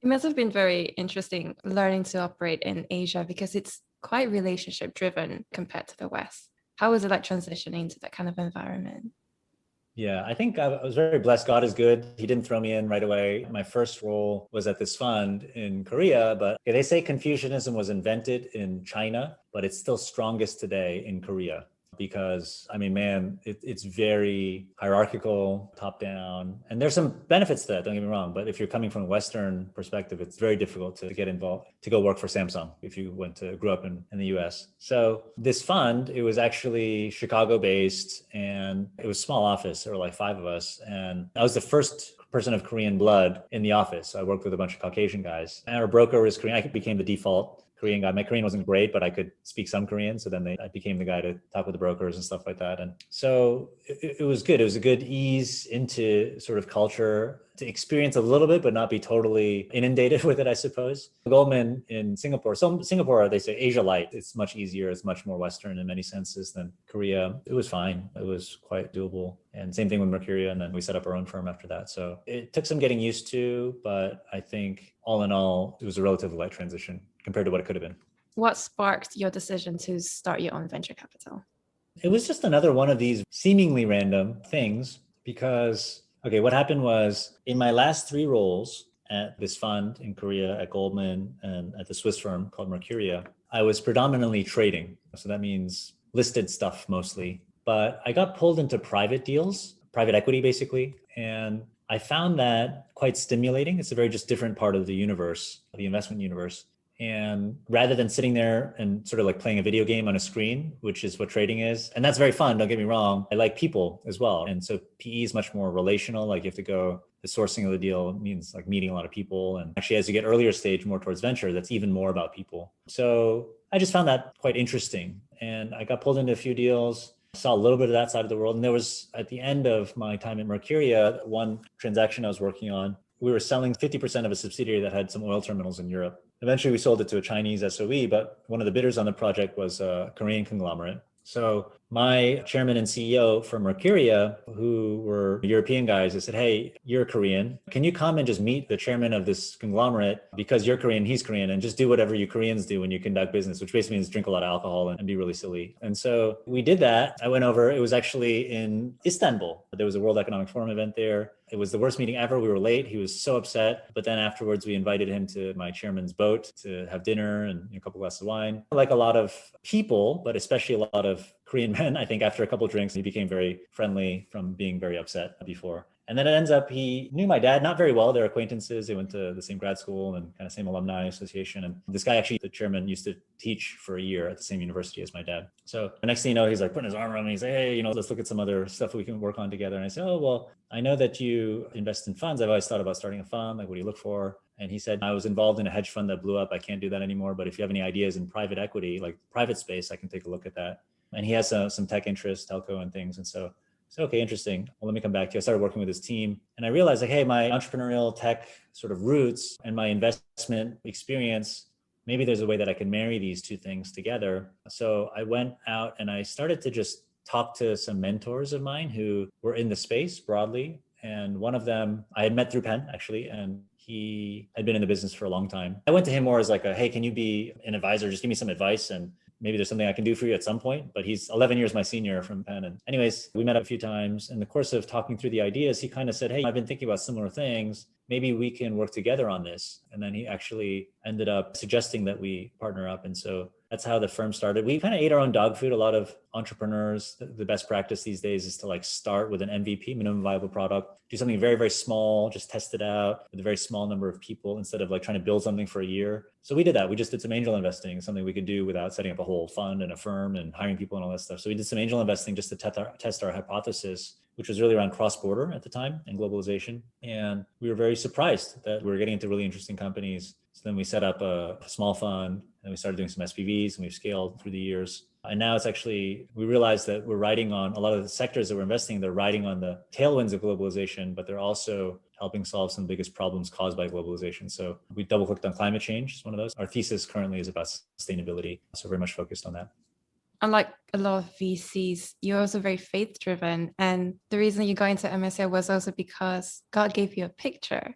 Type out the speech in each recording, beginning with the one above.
It must have been very interesting learning to operate in Asia because it's quite relationship driven compared to the West. How was it like transitioning to that kind of environment? Yeah, I think I was very blessed. God is good. He didn't throw me in right away. My first role was at this fund in Korea, but they say Confucianism was invented in China, but it's still strongest today in Korea because, I mean, man, it's very hierarchical, top down. And there's some benefits to that, don't get me wrong. But if you're coming from a Western perspective, it's very difficult to get involved, to go work for Samsung if you grew up in the US. So this fund, it was actually Chicago based and it was a small office. There were like 5 of us. And I was the first person of Korean blood in the office. So I worked with a bunch of Caucasian guys. And our broker was Korean. I became the default Korean guy. My Korean wasn't great, but I could speak some Korean. So then I became the guy to talk with the brokers and stuff like that. And so it was good. It was a good ease into sort of culture to experience a little bit, but not be totally inundated with it, I suppose. Goldman in Singapore. So Singapore, they say Asia light. It's much easier. It's much more Western in many senses than Korea. It was fine. It was quite doable. And same thing with Mercuria. And then we set up our own firm after that. So it took some getting used to, but I think all in all, it was a relatively light transition compared to what it could have been. What sparked your decision to start your own venture capital? It was just another one of these seemingly random things because, okay, what happened was in my last 3 roles at this fund in Korea, at Goldman, and at the Swiss firm called Mercuria, I was predominantly trading. So that means listed stuff mostly. But I got pulled into private deals, private equity basically. And I found that quite stimulating. It's a very just different part of the universe, the investment universe. And rather than sitting there and sort of like playing a video game on a screen, which is what trading is, and that's very fun, don't get me wrong, I like people as well. And so PE is much more relational. Like you have to go, the sourcing of the deal means like meeting a lot of people. And actually, as you get earlier stage, more towards venture, that's even more about people. So I just found that quite interesting. And I got pulled into a few deals, saw a little bit of that side of the world. And there was, at the end of my time at Mercuria, one transaction I was working on, we were selling 50% of a subsidiary that had some oil terminals in Europe. Eventually, we sold it to a Chinese SOE, but one of the bidders on the project was a Korean conglomerate. So my chairman and CEO from Mercuria, who were European guys, they said, hey, you're Korean. Can you come and just meet the chairman of this conglomerate because you're Korean, he's Korean, and just do whatever you Koreans do when you conduct business, which basically means drink a lot of alcohol and be really silly. And so we did that. I went over. It was actually in Istanbul. There was a World Economic Forum event there. It was the worst meeting ever. We were late. He was so upset. But then afterwards, we invited him to my chairman's boat to have dinner and a couple glasses of wine. Like a lot of people, but especially a lot of Korean men, I think after a couple of drinks, he became very friendly from being very upset before. And then it ends up, he knew my dad, not very well. They're acquaintances. They went to the same grad school and kind of same alumni association. And this guy, actually, the chairman, used to teach for a year at the same university as my dad. So the next thing you know, he's like putting his arm around me. He's like, hey, let's look at some other stuff we can work on together. And I said, oh, well, I know that you invest in funds. I've always thought about starting a fund. Like, what do you look for? And he said, I was involved in a hedge fund that blew up. I can't do that anymore. But if you have any ideas in private equity, like private space, I can take a look at that. And he has some tech interest, telco and things. And so okay, interesting. Well, let me come back to you. I started working with his team and I realized like, hey, my entrepreneurial tech sort of roots and my investment experience, maybe there's a way that I can marry these two things together. So I went out and I started to just talk to some mentors of mine who were in the space broadly. And one of them I had met through Penn actually, and he had been in the business for a long time. I went to him more as like hey, can you be an advisor? Just give me some advice and maybe there's something I can do for you at some point, but he's 11 years my senior from Penn. And anyways, we met up a few times. In the course of talking through the ideas, he kind of said, hey, I've been thinking about similar things. Maybe we can work together on this. And then he actually ended up suggesting that we partner up. And so that's how the firm started. We kind of ate our own dog food. A lot of entrepreneurs, the best practice these days is to like start with an MVP, minimum viable product, do something very, very small, just test it out with a very small number of people instead of like trying to build something for a year. So we did that. We just did some angel investing, something we could do without setting up a whole fund and a firm and hiring people and all that stuff. So we did some angel investing just to test our hypothesis, which was really around cross-border at the time and globalization. And we were very surprised that we were getting into really interesting companies. So then we set up a small fund and we started doing some SPVs and we've scaled through the years. And now it's actually, we realize that we're riding on a lot of the sectors that we're investing in, they're riding on the tailwinds of globalization, but they're also helping solve some of the biggest problems caused by globalization. So we double clicked on climate change, it's one of those. Our thesis currently is about sustainability. So very much focused on that. Unlike a lot of VCs, you're also very faith driven. And the reason you got into Amasia was also because God gave you a picture.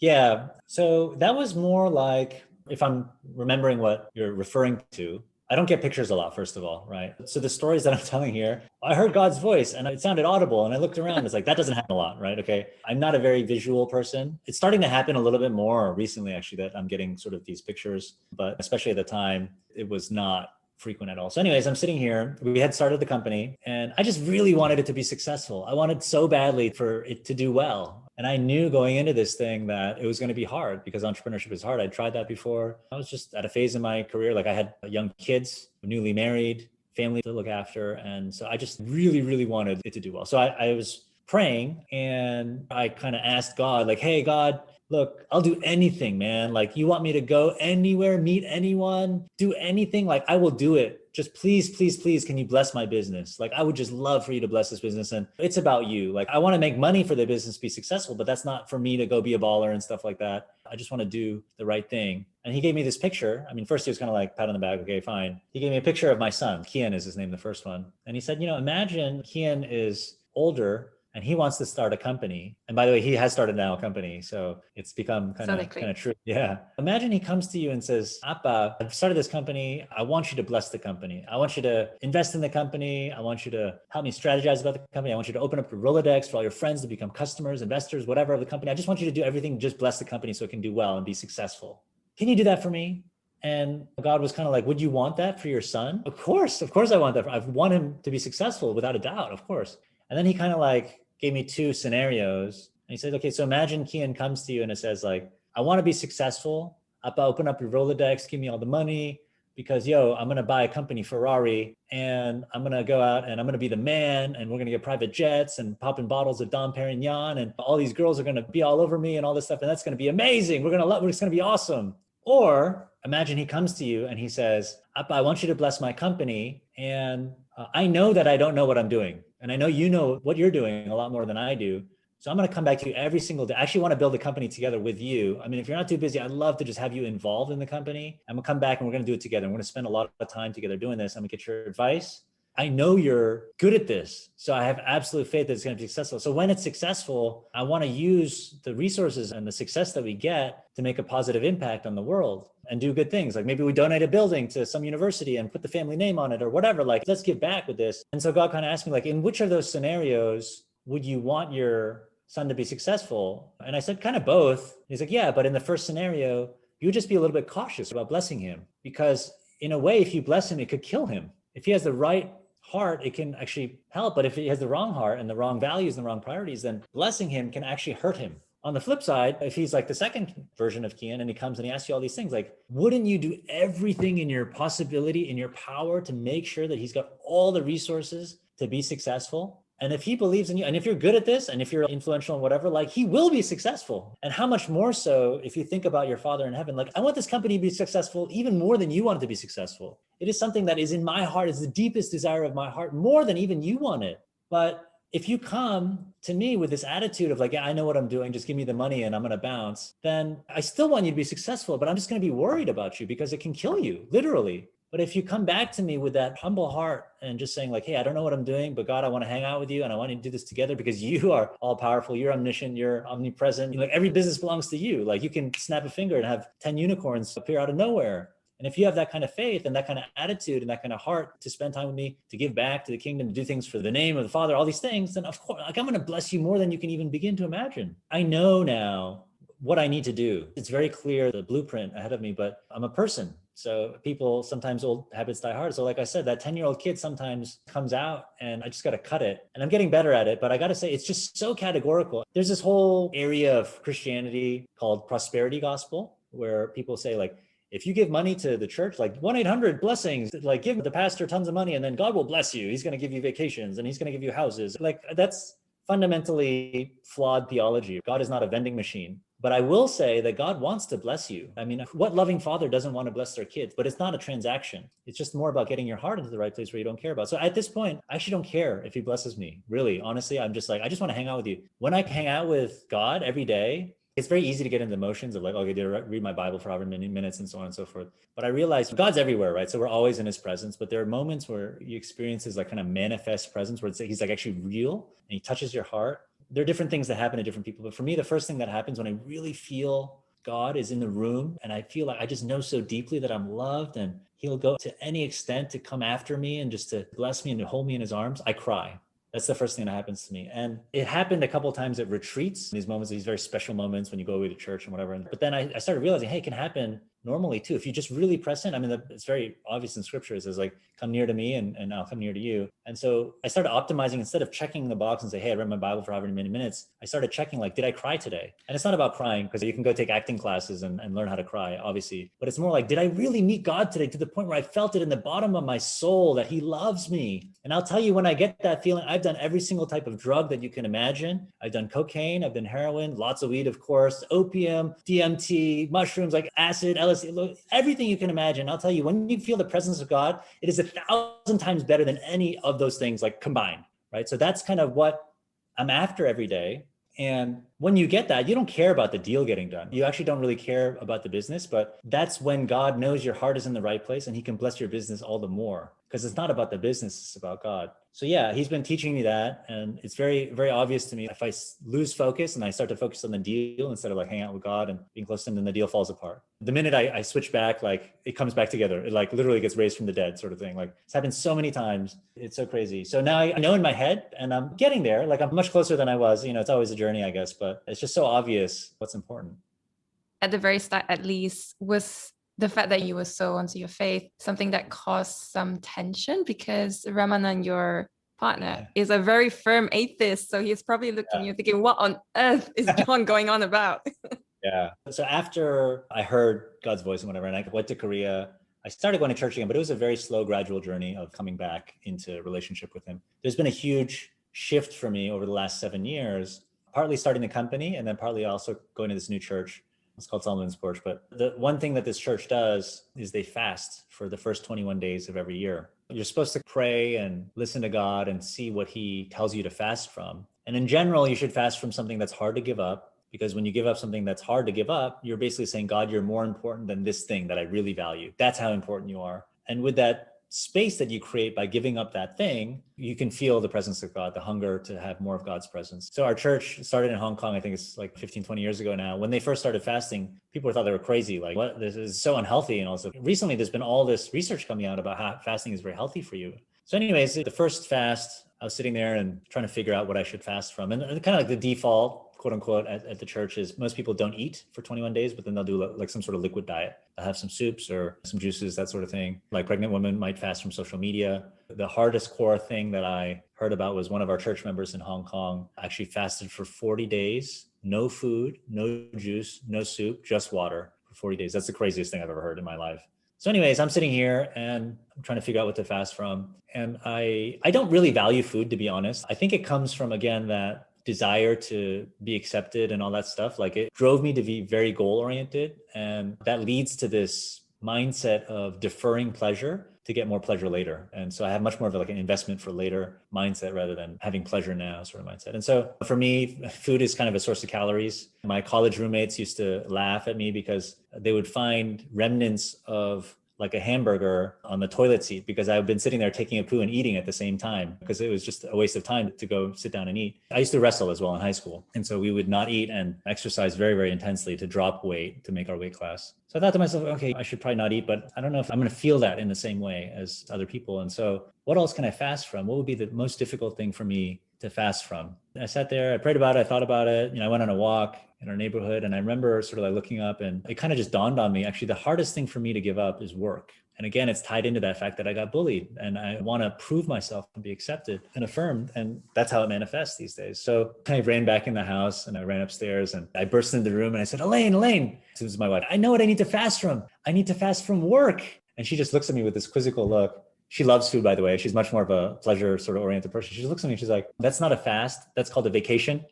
Yeah. So that was more like, if I'm remembering what you're referring to, I don't get pictures a lot, first of all, right? So the stories that I'm telling here, I heard God's voice and it sounded audible and I looked around. It's like, that doesn't happen a lot, right? Okay. I'm not a very visual person. It's starting to happen a little bit more recently, actually, that I'm getting sort of these pictures, but especially at the time, it was not frequent at all. So anyways, I'm sitting here, we had started the company and I just really wanted it to be successful. I wanted so badly for it to do well. And I knew going into this thing that it was going to be hard because entrepreneurship is hard. I'd tried that before. I was just at a phase in my career, like I had young kids, newly married, family to look after. And so I just really, really wanted it to do well. So I was praying and I kind of asked God, like, hey, God, look, I'll do anything, man. Like, you want me to go anywhere, meet anyone, do anything? Like, I will do it. Just please, please, please, can you bless my business? Like, I would just love for you to bless this business. And it's about you. Like, I want to make money for the business, be successful, but that's not for me to go be a baller and stuff like that. I just want to do the right thing. And he gave me this picture. I mean, first he was kind of like pat on the back. Okay, fine. He gave me a picture of my son. Kian is his name, the first one. And he said, imagine Kian is older and he wants to start a company. And by the way, he has started now a company. So it's become kind of true. Yeah. Imagine he comes to you and says, Appa, I've started this company. I want you to bless the company. I want you to invest in the company. I want you to help me strategize about the company. I want you to open up your Rolodex for all your friends to become customers, investors, whatever of the company. I just want you to do everything, just bless the company so it can do well and be successful. Can you do that for me? And God was kind of like, would you want that for your son? Of course I want that. I want him to be successful without a doubt, of course. And then he kind of like gave me two scenarios. And he said, okay, so imagine Kian comes to you and it says like, I want to be successful. Appa, open up your Rolodex, give me all the money because, I'm going to buy a company, Ferrari, and I'm going to go out and I'm going to be the man and we're going to get private jets and popping bottles of Dom Perignon and all these girls are going to be all over me and all this stuff. And that's going to be amazing. It's going to be awesome. Or imagine he comes to you and he says, Appa, I want you to bless my company. And I know that I don't know what I'm doing. And I know you know what you're doing a lot more than I do. So I'm going to come back to you every single day. I actually want to build a company together with you. I mean, if you're not too busy, I'd love to just have you involved in the company. I'm going to come back and we're going to do it together. We're going to spend a lot of time together doing this. I'm going to get your advice. I know you're good at this. So I have absolute faith that it's going to be successful. So when it's successful, I want to use the resources and the success that we get to make a positive impact on the world and do good things. Like maybe we donate a building to some university and put the family name on it or whatever, like let's give back with this. And so God kind of asked me like, in which of those scenarios would you want your son to be successful? And I said, kind of both. He's like, yeah, but in the first scenario, you would just be a little bit cautious about blessing him because in a way, if you bless him, it could kill him. If he has the right heart, it can actually help. But if he has the wrong heart and the wrong values and the wrong priorities, then blessing him can actually hurt him. On the flip side, if he's like the second version of Kian and he comes and he asks you all these things, like, wouldn't you do everything in your possibility, in your power to make sure that he's got all the resources to be successful? And if he believes in you, and if you're good at this, and if you're influential and whatever, like he will be successful. And how much more so if you think about your Father in heaven, like I want this company to be successful even more than you want it to be successful. It is something that is in my heart, is the deepest desire of my heart, more than even you want it. But if you come to me with this attitude of like, yeah, I know what I'm doing, just give me the money and I'm going to bounce, then I still want you to be successful, but I'm just going to be worried about you because it can kill you, literally. But if you come back to me with that humble heart and just saying like, hey, I don't know what I'm doing, but God, I want to hang out with you and I want you to do this together because you are all powerful, you're omniscient, you're omnipresent. Like every business belongs to you. Like you can snap a finger and have 10 unicorns appear out of nowhere. And if you have that kind of faith and that kind of attitude and that kind of heart to spend time with me, to give back to the kingdom, to do things for the name of the Father, all these things, then of course, like I'm going to bless you more than you can even begin to imagine. I know now what I need to do. It's very clear, the blueprint ahead of me, but I'm a person. So people, sometimes old habits die hard. So like I said, that 10-year-old kid sometimes comes out and I just got to cut it. And I'm getting better at it, but I got to say, it's just so categorical. There's this whole area of Christianity called prosperity gospel, where people say like, if you give money to the church, like 1-800-blessings, like give the pastor tons of money and then God will bless you. He's going to give you vacations and he's going to give you houses. Like that's fundamentally flawed theology. God is not a vending machine. But I will say that God wants to bless you. I mean, what loving father doesn't want to bless their kids? But it's not a transaction. It's just more about getting your heart into the right place where you don't care about. So at this point, I actually don't care if he blesses me. Really, honestly, I'm just like, I just want to hang out with you. When I hang out with God every day, it's very easy to get into the emotions of like, okay, to read my Bible for however many minutes and so on and so forth. But I realized God's everywhere, right? So we're always in his presence, but there are moments where you experience his like kind of manifest presence where it's, he's like actually real and he touches your heart. there are different things that happen to different people. But for me, the first thing that happens when I really feel God is in the room and I feel like I just know so deeply that I'm loved and he'll go to any extent to come after me and just to bless me and to hold me in his arms, I cry. That's the first thing that happens to me. And it happened a couple of times at retreats, these moments, these very special moments when you go away to church and whatever. But then I started realizing, hey, it can happen normally too. If you just really press in, I mean, it's very obvious in scripture. It says like, come near to me and I'll come near to you. And so I started optimizing, instead of checking the box and say, hey, I read my Bible for however many minutes, I started checking like, did I cry today? And it's not about crying because you can go take acting classes and learn how to cry, obviously. But it's more like, did I really meet God today to the point where I felt it in the bottom of my soul that he loves me? And I'll tell you, when I get that feeling, I've done every single type of drug that you can imagine. I've done cocaine, I've done heroin, lots of weed, of course, opium, DMT, mushrooms, like acid, LSD, everything you can imagine. I'll tell you, when you feel the presence of God, it is 1,000 times better than any of those things like combined, right? So that's kind of what I'm after every day. And when you get that, you don't care about the deal getting done. You actually don't really care about the business, but that's when God knows your heart is in the right place and he can bless your business all the more, because it's not about the business, it's about God. So yeah, he's been teaching me that. And it's very, very obvious to me. If I lose focus and I start to focus on the deal instead of like hanging out with God and being close to him, then the deal falls apart. The minute I switch back, like it comes back together. It like literally gets raised from the dead sort of thing. Like it's happened so many times. It's so crazy. So now I know in my head and I'm getting there. Like I'm much closer than I was. It's always a journey, I guess, but it's just so obvious what's important. At the very start, at least, was the fact that you were so onto your faith something that caused some tension? Because Ramanan, your partner, is a very firm atheist. So he's probably looking at you thinking, what on earth is John going on about? Yeah. So after I heard God's voice and whatever, and I went to Korea, I started going to church again, but it was a very slow, gradual journey of coming back into relationship with him. There's been a huge shift for me over the last 7 years, partly starting the company and then partly also going to this new church. It's called Solomon's Porch. But the one thing that this church does is they fast for the first 21 days of every year. You're supposed to pray and listen to God and see what he tells you to fast from. And in general, you should fast from something that's hard to give up, because when you give up something that's hard to give up, you're basically saying, God, you're more important than this thing that I really value. That's how important you are. And with that space that you create by giving up that thing, you can feel the presence of God, the hunger to have more of God's presence. So our church started in Hong Kong, I think it's like 15, 20 years ago now. When they first started fasting, people thought they were crazy. Like, what? This is so unhealthy. And also recently there's been all this research coming out about how fasting is very healthy for you. So anyways, the first fast, I was sitting there and trying to figure out what I should fast from. And kind of like the default, quote unquote, at the church is most people don't eat for 21 days, but then they'll do like some sort of liquid diet. They'll have some soups or some juices, that sort of thing. Like pregnant women might fast from social media. The hardest core thing that I heard about was one of our church members in Hong Kong actually fasted for 40 days, no food, no juice, no soup, just water for 40 days. That's the craziest thing I've ever heard in my life. So anyways, I'm sitting here and I'm trying to figure out what to fast from. And I don't really value food, to be honest. I think it comes from, again, that desire to be accepted and all that stuff. Like it drove me to be very goal oriented. And that leads to this mindset of deferring pleasure to get more pleasure later. And so I have much more of like an investment for later mindset rather than having pleasure now sort of mindset. And so for me, food is kind of a source of calories. My college roommates used to laugh at me because they would find remnants of like a hamburger on the toilet seat because I've been sitting there taking a poo and eating at the same time because it was just a waste of time to go sit down and eat. I used to wrestle as well in high school. And so we would not eat and exercise very, very intensely to drop weight, to make our weight class. So I thought to myself, okay, I should probably not eat, but I don't know if I'm going to feel that in the same way as other people. And so what else can I fast from? What would be the most difficult thing for me to fast from? I sat there, I prayed about it, I thought about it. I went on a walk in our neighborhood and I remember sort of like looking up and it kind of just dawned on me, actually, the hardest thing for me to give up is work. And again, it's tied into that fact that I got bullied and I want to prove myself and be accepted and affirmed. And that's how it manifests these days. So I ran back in the house and I ran upstairs and I burst into the room and I said, Elaine, this is my wife. I know what I need to fast from. I need to fast from work. And she just looks at me with this quizzical look. She loves food, by the way. She's much more of a pleasure sort of oriented person. She just looks at me and she's like, that's not a fast. That's called a vacation.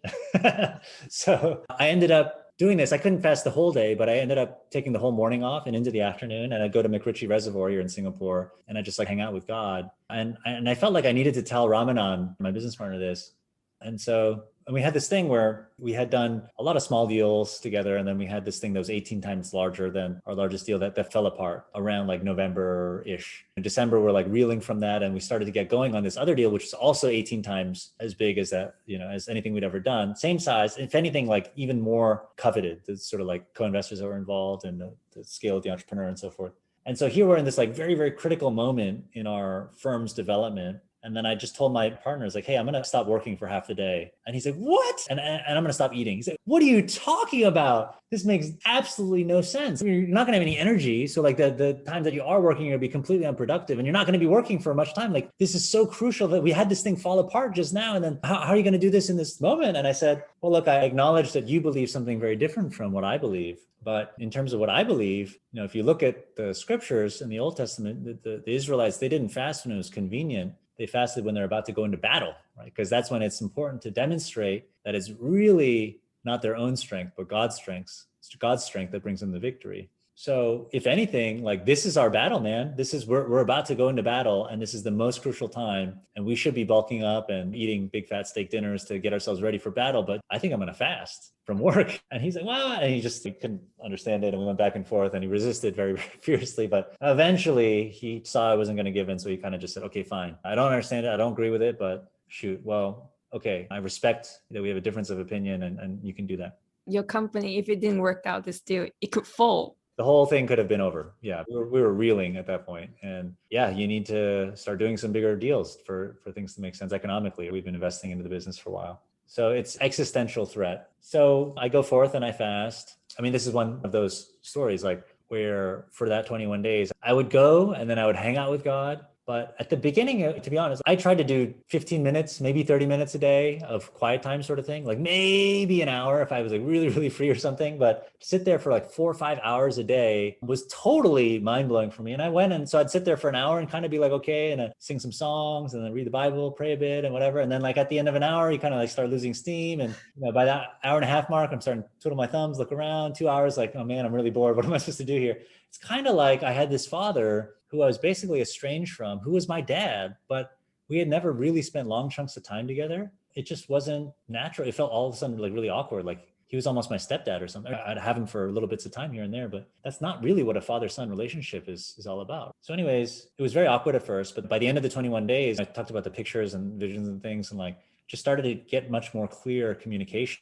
So I ended up doing this. I couldn't fast the whole day, but I ended up taking the whole morning off and into the afternoon. And I'd go to McRitchie Reservoir here in Singapore and I just like hang out with God. And I felt like I needed to tell Ramanan, my business partner, this. And so And we had this thing where we had done a lot of small deals together. And then we had this thing that was 18 times larger than our largest deal that fell apart around like November-ish. In December, we're like reeling from that. And we started to get going on this other deal, which is also 18 times as big as that, as anything we'd ever done. Same size, if anything, like even more coveted. The sort of like co-investors that were involved and the scale of the entrepreneur and so forth. And so here we're in this like very, very critical moment in our firm's development. And then I just told my partners like, hey, I'm going to stop working for half the day. And he's like, what? And I'm going to stop eating. He's like, what are you talking about? This makes absolutely no sense. You're not going to have any energy. So like the times that you are working, you're going to be completely unproductive and you're not going to be working for much time. Like this is so crucial that we had this thing fall apart just now. And then how are you going to do this in this moment? And I said, well, look, I acknowledge that you believe something very different from what I believe. But in terms of what I believe, if you look at the scriptures in the Old Testament, the Israelites, they didn't fast when it was convenient. They fasted when they're about to go into battle, right? Because that's when it's important to demonstrate that it's really not their own strength, but God's strength. It's God's strength that brings them the victory. So if anything, like this is our battle, man. We're about to go into battle and this is the most crucial time. And we should be bulking up and eating big fat steak dinners to get ourselves ready for battle. But I think I'm going to fast from work. And he's like, well, and he couldn't understand it. And we went back and forth and he resisted very, very fiercely. But eventually he saw I wasn't going to give in. So he kind of just said, okay, fine. I don't understand it. I don't agree with it, but shoot, well, okay. I respect that we have a difference of opinion and you can do that. Your company, if it didn't work out this deal, it could fall. The whole thing could have been over. Yeah, we were reeling at that point. And yeah, you need to start doing some bigger deals for things to make sense economically. We've been investing into the business for a while. So it's existential threat. So I go forth and I fast. I mean, this is one of those stories like where for that 21 days, I would go and then I would hang out with God. But at the beginning, to be honest, I tried to do 15 minutes, maybe 30 minutes a day of quiet time sort of thing, like maybe an hour if I was like really, really free or something. But to sit there for like 4 or 5 hours a day was totally mind blowing for me. And I went and so I'd sit there for an hour and kind of be like, okay, and I'd sing some songs and then read the Bible, pray a bit and whatever. And then like at the end of an hour, you kind of like start losing steam. And by that hour and a half mark, I'm starting to twiddle my thumbs, look around. 2 hours, like, oh man, I'm really bored. What am I supposed to do here? It's kind of like I had this father who I was basically estranged from, who was my dad, but we had never really spent long chunks of time together. It just wasn't natural. It felt all of a sudden like really awkward. Like he was almost my stepdad or something. I'd have him for little bits of time here and there, but that's not really what a father-son relationship is all about. So anyways, it was very awkward at first, but by the end of the 21 days, I talked about the pictures and visions and things and like just started to get much more clear communication,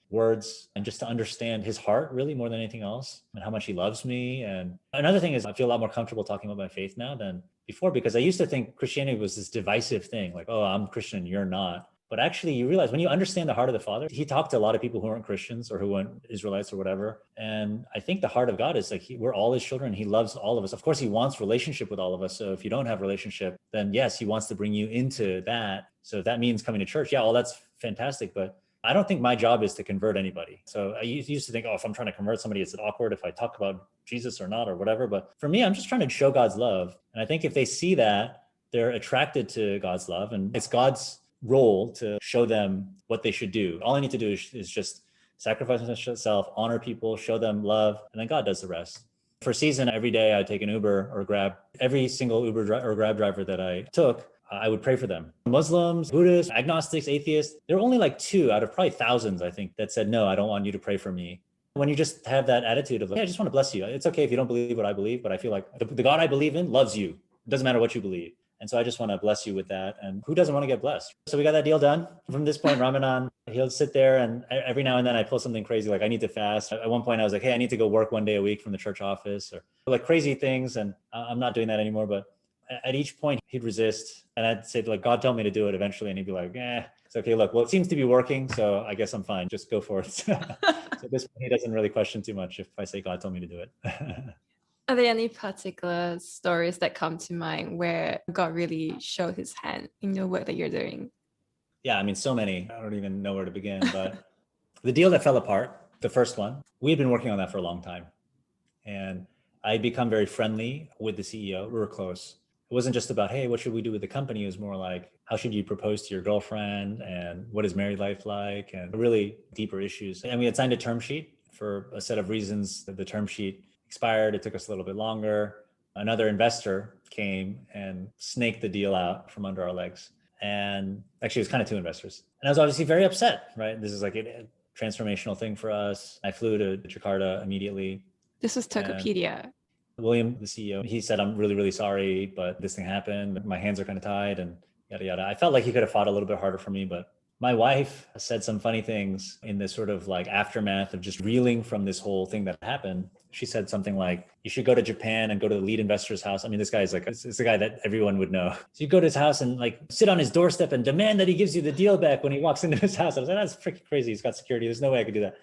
words, and just to understand his heart really more than anything else and how much he loves me. And another thing is I feel a lot more comfortable talking about my faith now than before, because I used to think Christianity was this divisive thing, like, oh, I'm Christian, you're not. But actually you realize when you understand the heart of the Father, he talked to a lot of people who weren't Christians or who weren't Israelites or whatever. And I think the heart of God is like, we're all his children. He loves all of us. Of course, he wants relationship with all of us. So if you don't have relationship, then yes, he wants to bring you into that. So if that means coming to church, yeah, well, that's fantastic. But I don't think my job is to convert anybody. So I used to think, oh, if I'm trying to convert somebody, is it awkward if I talk about Jesus or not or whatever? But for me, I'm just trying to show God's love. And I think if they see that, they're attracted to God's love. And it's God's role to show them what they should do. All I need to do is just sacrifice myself, honor people, show them love, and then God does the rest. For a season, every day I take an Uber or Grab. Every single Uber or Grab driver that I took, I would pray for them. Muslims, Buddhists, agnostics, atheists, there were only like 2 out of probably thousands, I think, that said, no, I don't want you to pray for me. When you just have that attitude of like, hey, I just want to bless you. It's okay if you don't believe what I believe, but I feel like the God I believe in loves you. It doesn't matter what you believe. And so I just want to bless you with that. And who doesn't want to get blessed? So we got that deal done. From this point, Ramadan, he'll sit there and every now and then I pull something crazy, like I need to fast. At one point I was like, hey, I need to go work 1 day a week from the church office or like crazy things. And I'm not doing that anymore. But at each point he'd resist and I'd say like, God told me to do it eventually. And he'd be like, it's okay. Look, well, it seems to be working. So I guess I'm fine. Just go for it. So at this point, he doesn't really question too much if I say God told me to do it. Are there any particular stories that come to mind where God really showed his hand in your work that you're doing? Yeah, I mean, so many. I don't even know where to begin. But the deal that fell apart, the first one, we had been working on that for a long time. And I'd become very friendly with the CEO. We were close. It wasn't just about, hey, what should we do with the company? It was more like, how should you propose to your girlfriend? And what is married life like? And really deeper issues. And we had signed a term sheet for a set of reasons. The term sheet expired. It took us a little bit longer. Another investor came and snaked the deal out from under our legs. And actually, it was kind of 2 investors. And I was obviously very upset, right? This is like a transformational thing for us. I flew to Jakarta immediately. This was Tokopedia. William, the CEO, he said, I'm really, really sorry, but this thing happened. My hands are kind of tied and yada, yada. I felt like he could have fought a little bit harder for me, but my wife said some funny things in this sort of like aftermath of just reeling from this whole thing that happened. She said something like, you should go to Japan and go to the lead investor's house. I mean, this guy is like, it's a guy that everyone would know. So you go to his house and like sit on his doorstep and demand that he gives you the deal back when he walks into his house. I was like, that's freaking crazy. He's got security. There's no way I could do that.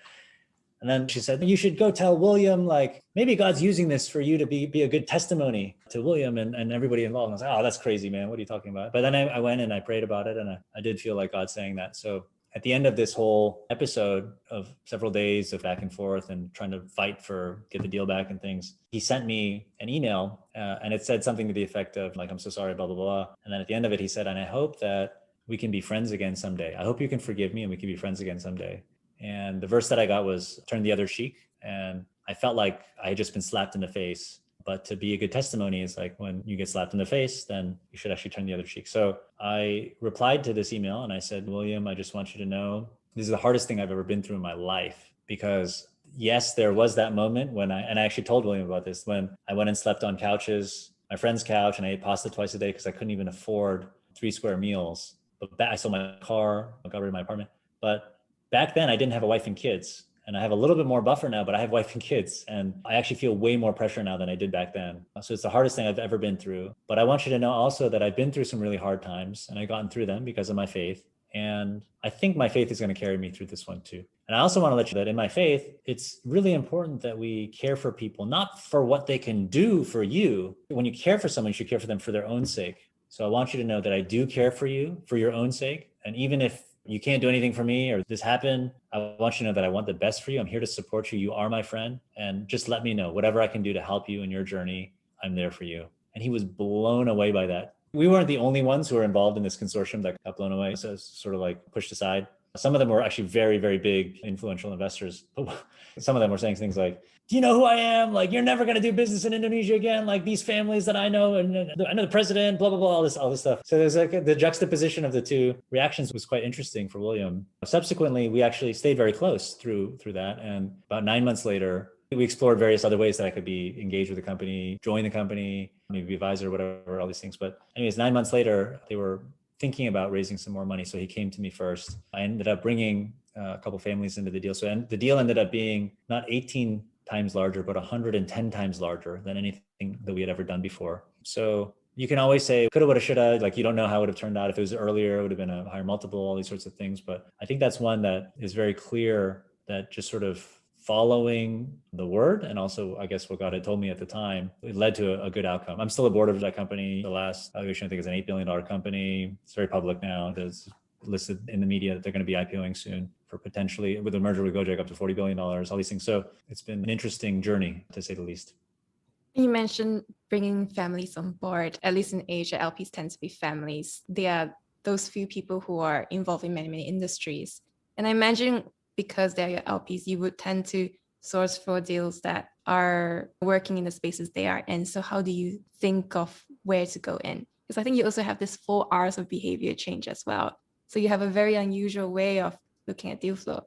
And then she said, you should go tell William, like, maybe God's using this for you to be a good testimony to William and everybody involved. And I was like, oh, that's crazy, man. What are you talking about? But then I went and I prayed about it, and I did feel like God saying that. So at the end of this whole episode of several days of back and forth and trying to fight for get the deal back and things, he sent me an email and it said something to the effect of like, I'm so sorry, blah, blah, blah. And then at the end of it, he said, and I hope that we can be friends again someday. I hope you can forgive me and we can be friends again someday. And the verse that I got was turn the other cheek. And I felt like I had just been slapped in the face. But to be a good testimony is like when you get slapped in the face, then you should actually turn the other cheek. So I replied to this email and I said, William, I just want you to know this is the hardest thing I've ever been through in my life. Because yes, there was that moment when I actually told William about this, when I went and slept on couches, my friend's couch, and I ate pasta twice a day because I couldn't even afford 3 square meals. But I sold my car, I got rid of my apartment. But back then I didn't have a wife and kids, and I have a little bit more buffer now, but I have wife and kids, and I actually feel way more pressure now than I did back then. So it's the hardest thing I've ever been through. But I want you to know also that I've been through some really hard times and I've gotten through them because of my faith. And I think my faith is going to carry me through this one too. And I also want to let you know that in my faith, it's really important that we care for people, not for what they can do for you. When you care for someone, you should care for them for their own sake. So I want you to know that I do care for you for your own sake. And even if you can't do anything for me or this happened, I want you to know that I want the best for you. I'm here to support you. You are my friend. And just let me know whatever I can do to help you in your journey. I'm there for you. And he was blown away by that. We weren't the only ones who were involved in this consortium that got blown away. So it's sort of like pushed aside. Some of them were actually very, very big influential investors. Some of them were saying things like, do you know who I am? Like, you're never going to do business in Indonesia again. Like these families that I know, and I know the president, blah, blah, blah, all this stuff. So there's like the juxtaposition of the two reactions was quite interesting for William. Subsequently, we actually stayed very close through that. And about 9 months later, we explored various other ways that I could be engaged with the company, join the company, maybe be advisor, whatever, all these things. But anyways, 9 months later, they were thinking about raising some more money. So he came to me first. I ended up bringing a couple families into the deal. So the deal ended up being not 18 times larger, but 110 times larger than anything that we had ever done before. So you can always say, coulda, woulda, shoulda, like you don't know how it would have turned out. If it was earlier, it would have been a higher multiple, all these sorts of things. But I think that's one that is very clear that just sort of following the word, and also I guess what God had told me at the time, it led to a good outcome. I'm still a board of that company. The last valuation I think is an $8 billion company. It's very public now. It's listed in the media that they're going to be IPOing soon for potentially with a merger with Gojek up to $40 billion, all these things. So it's been an interesting journey to say the least. You mentioned bringing families on board. At least in Asia, LPs tend to be families. They are those few people who are involved in many, many industries. And I imagine because they're your LPs, you would tend to source for deals that are working in the spaces they are in. So how do you think of where to go in? Because I think you also have this 4 R's of behavior change as well. So you have a very unusual way of looking at deal flow.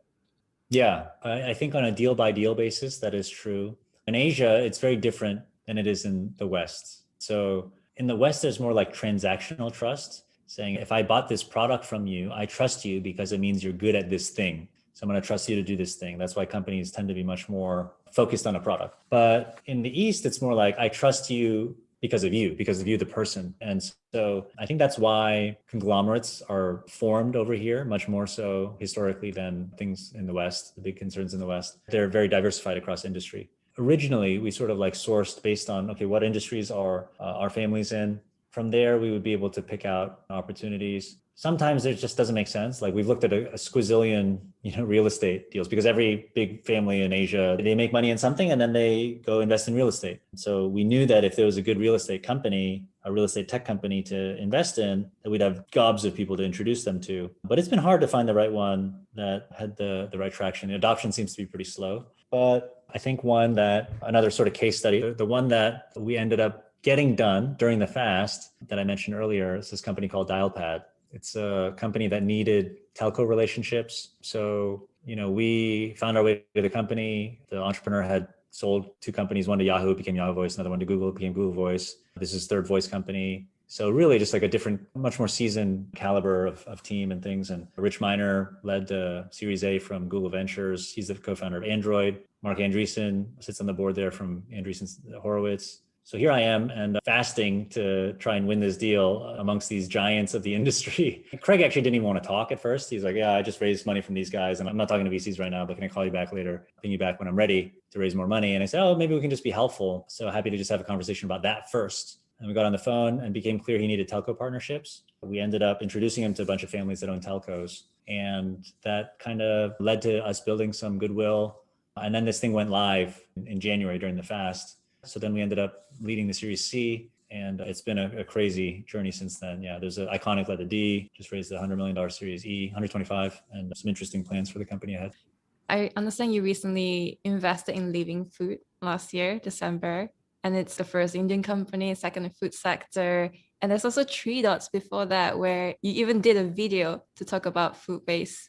Yeah, I think on a deal by deal basis, that is true. In Asia, it's very different than it is in the West. So in the West, there's more like transactional trust, saying if I bought this product from you, I trust you because it means you're good at this thing. So I'm going to trust you to do this thing. That's why companies tend to be much more focused on a product. But in the East, it's more like I trust you because of you, the person. And so I think that's why conglomerates are formed over here, much more so historically than things in the West, the big concerns in the West. They're very diversified across industry. Originally, we sort of like sourced based on, okay, what industries are our families in? From there, we would be able to pick out opportunities. Sometimes it just doesn't make sense. Like we've looked at a squizillion, real estate deals because every big family in Asia, they make money in something and then they go invest in real estate. So we knew that if there was a good real estate company, a real estate tech company to invest in, that we'd have gobs of people to introduce them to. But it's been hard to find the right one that had the right traction. The adoption seems to be pretty slow. But I think another sort of case study, the one that we ended up getting done during the fast that I mentioned earlier is this company called Dialpad. It's a company that needed telco relationships. So, we found our way to the company. The entrepreneur had sold two companies, one to Yahoo, became Yahoo Voice, another one to Google, became Google Voice. This is third voice company. So really just like a different, much more seasoned caliber of team and things. And Rich Miner led the Series A from Google Ventures. He's the co-founder of Android. Mark Andreessen sits on the board there from Andreessen Horowitz. So here I am and fasting to try and win this deal amongst these giants of the industry. Craig actually didn't even want to talk at first. He's like, yeah, I just raised money from these guys and I'm not talking to VCs right now, but can I call you back later? Ping you back when I'm ready to raise more money. And I said, oh, maybe we can just be helpful. So happy to just have a conversation about that first. And we got on the phone and became clear he needed telco partnerships. We ended up introducing him to a bunch of families that own telcos. And that kind of led to us building some goodwill. And then this thing went live in January during the fast. So then we ended up leading the Series C. And it's been a crazy journey since then. Yeah, there's an iconic letter D, just raised a $100 million Series E, 125, and some interesting plans for the company ahead. I understand you recently invested in Living Food last year, December. And it's the first Indian company, second in food sector. And there's also Three Dots before that, where you even did a video to talk about food waste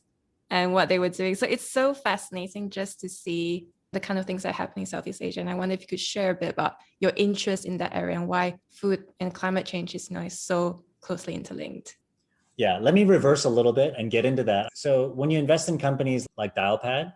and what they were doing. So it's so fascinating just to see the kind of things that happen in Southeast Asia. And I wonder if you could share a bit about your interest in that area and why food and climate change is so closely interlinked. Yeah, let me reverse a little bit and get into that. So when you invest in companies like Dialpad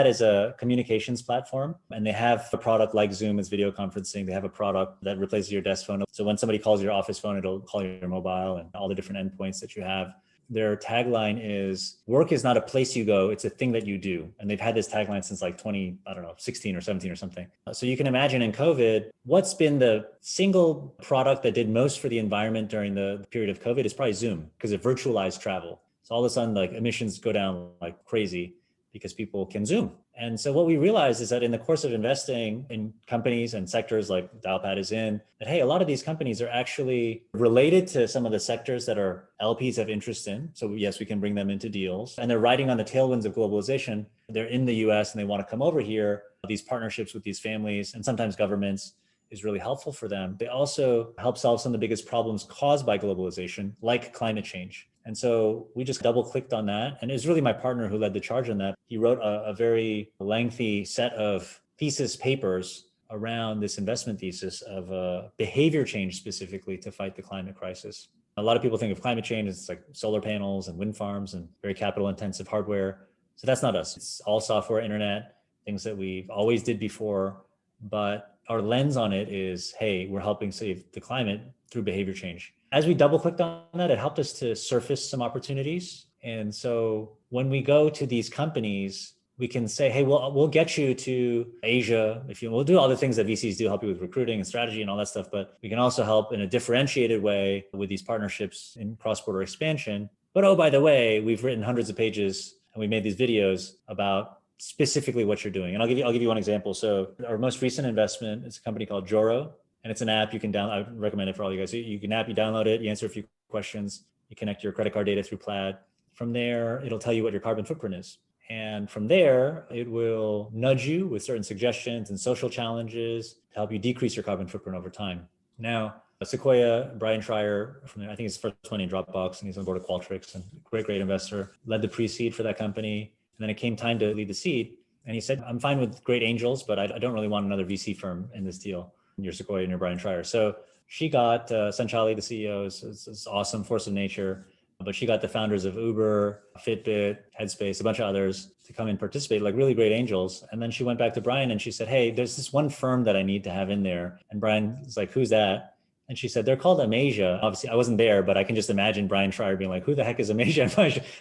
is a communications platform, and they have a product like Zoom is video conferencing. They have a product that replaces your desk phone. So when somebody calls your office phone, it'll call your mobile and all the different endpoints that you have. Their tagline is, work is not a place you go, it's a thing that you do. And they've had this tagline since like 16 or 17 or something. So you can imagine in COVID, what's been the single product that did most for the environment during the period of COVID is probably Zoom, because it virtualized travel. So all of a sudden, like emissions go down like crazy because people can Zoom. And so what we realized is that in the course of investing in companies and sectors like Dialpad is in, that, hey, a lot of these companies are actually related to some of the sectors that our LPs have interest in. So yes, we can bring them into deals. And they're riding on the tailwinds of globalization. They're in the US and they want to come over here. These partnerships with these families and sometimes governments is really helpful for them. They also help solve some of the biggest problems caused by globalization, like climate change. And so we just double clicked on that. And it was really my partner who led the charge on that. He wrote a very lengthy set of thesis papers around this investment thesis of behavior change specifically to fight the climate crisis. A lot of people think of climate change as like solar panels and wind farms and very capital intensive hardware. So that's not us. It's all software, internet, things that we've always did before. But our lens on it is, hey, we're helping save the climate through behavior change. As we double clicked on that, it helped us to surface some opportunities. And so when we go to these companies, we can say, hey, we'll get you to Asia. We'll do all the things that VCs do, help you with recruiting and strategy and all that stuff. But we can also help in a differentiated way with these partnerships in cross-border expansion. But oh, by the way, we've written hundreds of pages and we made these videos about specifically what you're doing. And I'll give you one example. So our most recent investment is a company called Joro, and it's an app you can download. I would recommend it for all you guys. You download it, you answer a few questions, you connect your credit card data through Plaid. From there, it'll tell you what your carbon footprint is. And from there, it will nudge you with certain suggestions and social challenges to help you decrease your carbon footprint over time. Now, Sequoia, Brian Schreier, from there, I think it's the first one in Dropbox, and he's on board of Qualtrics, and great investor, led the pre-seed for that company. And then it came time to lead the seed. And he said, I'm fine with great angels, but I don't really want another VC firm in this deal. You're Sequoia and you're Brian Schreier. So she got Sanchali, the CEO, is awesome, force of nature. But she got the founders of Uber, Fitbit, Headspace, a bunch of others to come and participate, like really great angels. And then she went back to Brian and she said, hey, there's this one firm that I need to have in there. And Brian was like, who's that? And she said, they're called Amasia. Obviously, I wasn't there, but I can just imagine Brian Schreier being like, who the heck is Amasia?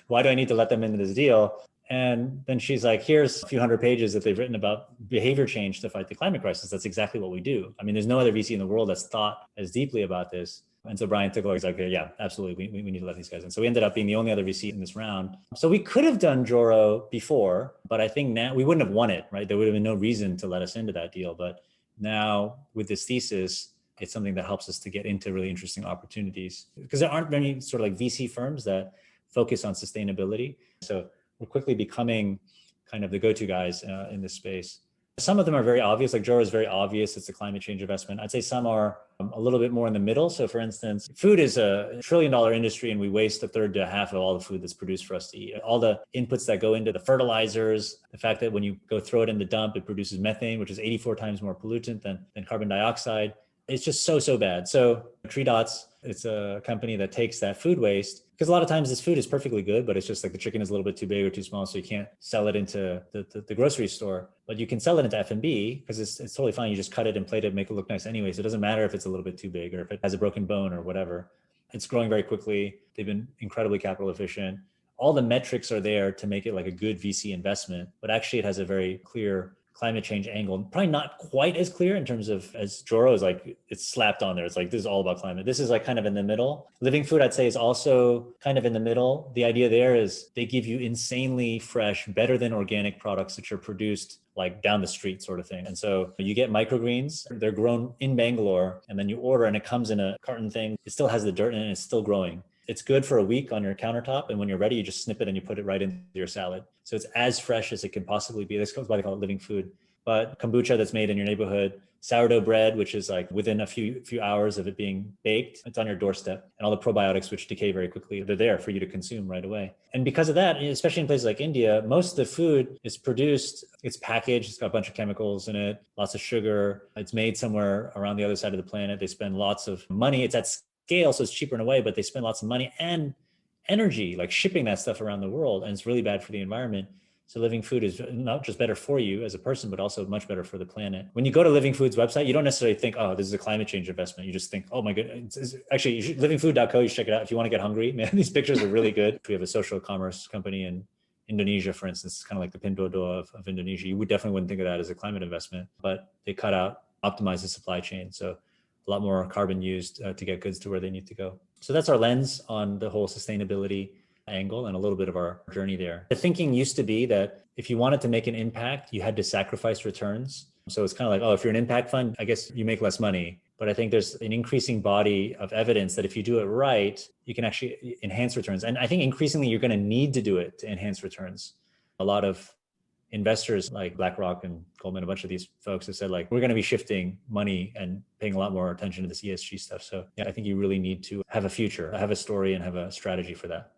Why do I need to let them into this deal? And then she's like, here's a few hundred pages that they've written about behavior change to fight the climate crisis. That's exactly what we do. I mean, there's no other VC in the world that's thought as deeply about this. And so Brian took over. He's like, okay, yeah, absolutely. We need to let these guys in. So we ended up being the only other VC in this round. So we could have done Joro before, but I think now we wouldn't have won it, right? There would have been no reason to let us into that deal. But now with this thesis, it's something that helps us to get into really interesting opportunities because there aren't many sort of like VC firms that focus on sustainability. So we're quickly becoming kind of the go-to guys in this space. Some of them are very obvious, like Joro is very obvious. It's a climate change investment. I'd say some are a little bit more in the middle. So for instance, food is a $1 trillion industry and we waste a third to a half of all the food that's produced for us to eat. All the inputs that go into the fertilizers, the fact that when you go throw it in the dump, it produces methane, which is 84 times more pollutant than carbon dioxide. It's just so bad. So Tree Dots, it's a company that takes that food waste, because a lot of times this food is perfectly good, but it's just like the chicken is a little bit too big or too small, so you can't sell it into the grocery store. But you can sell it into F&B because it's totally fine. You just cut it and plate it, make it look nice anyway. So it doesn't matter if it's a little bit too big or if it has a broken bone or whatever. It's growing very quickly. They've been incredibly capital efficient. All the metrics are there to make it like a good VC investment, but actually it has a very clear climate change angle. Probably not quite as clear in terms of as Joro is like, it's slapped on there. It's like, this is all about climate. This is like kind of in the middle. Living Food, I'd say, is also kind of in the middle. The idea there is they give you insanely fresh, better than organic products that are produced like down the street sort of thing. And so you get microgreens, they're grown in Bangalore, and then you order and it comes in a carton thing. It still has the dirt in it and it's still growing. It's good for a week on your countertop. And when you're ready, you just snip it and you put it right into your salad. So it's as fresh as it can possibly be. That's why they call it living food. But kombucha that's made in your neighborhood, sourdough bread, which is like within a few hours of it being baked, it's on your doorstep. And all the probiotics, which decay very quickly, they're there for you to consume right away. And because of that, especially in places like India, most of the food is produced, it's packaged, it's got a bunch of chemicals in it, lots of sugar. It's made somewhere around the other side of the planet. They spend lots of money. It's at scale, so it's cheaper in a way, but they spend lots of money and energy, like shipping that stuff around the world. And it's really bad for the environment. So Living Food is not just better for you as a person, but also much better for the planet. When you go to Living Food's website, you don't necessarily think, oh, this is a climate change investment. You just think, oh my goodness. Actually, livingfood.co, you should check it out if you want to get hungry. Man, these pictures are really good. We have a social commerce company in Indonesia, for instance, it's kind of like the Pinduoduo of Indonesia. You definitely wouldn't think of that as a climate investment, but they optimize the supply chain. So a lot more carbon used to get goods to where they need to go. So that's our lens on the whole sustainability angle and a little bit of our journey there. The thinking used to be that if you wanted to make an impact, you had to sacrifice returns. So it's kind of like, oh, if you're an impact fund, I guess you make less money. But I think there's an increasing body of evidence that if you do it right, you can actually enhance returns. And I think increasingly you're going to need to do it to enhance returns. A lot of investors like BlackRock and Goldman, a bunch of these folks have said like, we're going to be shifting money and paying a lot more attention to this ESG stuff. So yeah, I think you really need to have a future, have a story and have a strategy for that.